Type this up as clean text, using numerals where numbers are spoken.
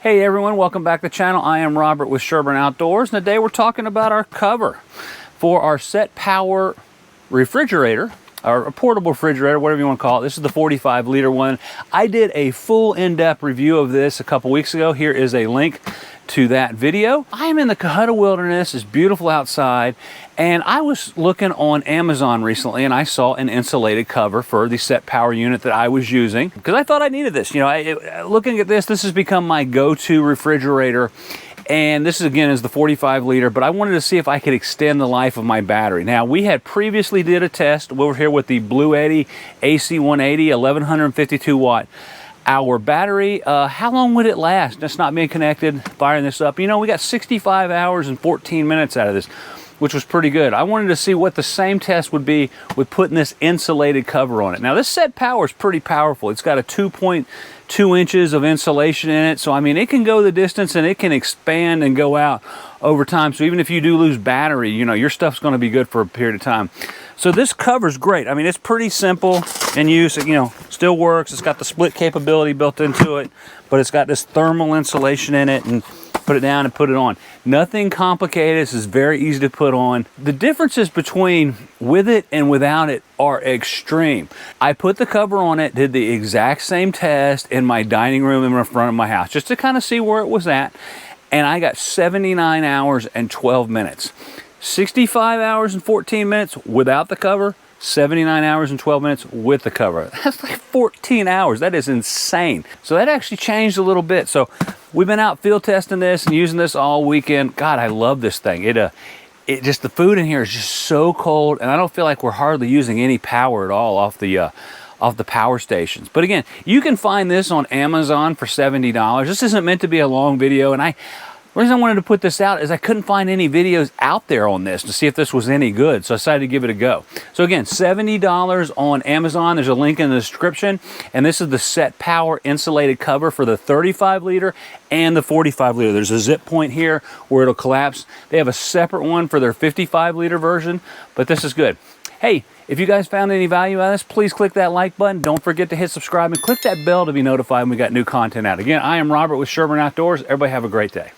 Hey everyone, welcome back to the channel. I am Robert with Sherburne Outdoors, and today we're talking about our cover for our SetPower refrigerator, or a portable refrigerator, whatever you want to call it. This is the 45-liter one. I did a full in-depth review of this a couple weeks ago. Here is a link to that video. I am in the Cohutta Wilderness. It's beautiful outside, and I was looking on Amazon recently, and I saw an insulated cover for the SetPower unit that I was using because I thought I needed this. You know, looking at this has become my go-to refrigerator. And this is, again, is the 45-liter, but I wanted to see if I could extend the life of my battery. Now, we had previously did a test over here with the Blue Eddy AC180 1152 watt hour battery. How long would it last? Just not being connected, firing this up. You know, we got 65 hours and 14 minutes out of this, which was pretty good. I wanted to see what the same test would be with putting this insulated cover on it. Now, this SetPower is pretty powerful. It's got a 2.2 inches of insulation in it. So, I mean, it can go the distance and it can expand and go out over time. So even if you do lose battery, you know, your stuff's going to be good for a period of time. So this cover's great. I mean, it's pretty simple in use. You know, still works. It's got the split capability built into it, but it's got this thermal insulation in it, and put it down and put it on. Nothing complicated. This is very easy to put on. The differences between with it and without it are extreme. I put the cover on it, did the exact same test in my dining room in the front of my house, just to kind of see where it was at. And I got 79 hours and 12 minutes. 65 hours and 14 minutes without the cover, 79 hours and 12 minutes with the cover. That's like 14 hours. That is insane. So that actually changed a little bit. So we've been out field testing this and using this all weekend. God, I love this thing. It just, the food in here is just so cold, and I don't feel like we're hardly using any power at all off the power stations. But again, you can find this on Amazon for $70. This isn't meant to be a long video, and the reason I wanted to put this out is I couldn't find any videos out there on this to see if this was any good, so I decided to give it a go. So again, $70 on Amazon. There's a link in the description, and this is the SetPower insulated cover for the 35-liter and the 45-liter. There's a zip point here where it'll collapse. They have a separate one for their 55-liter version, but this is good. Hey, if you guys found any value out of this, please click that like button. Don't forget to hit subscribe and click that bell to be notified when we got new content out. Again, I am Robert with Sherburne Outdoors. Everybody have a great day.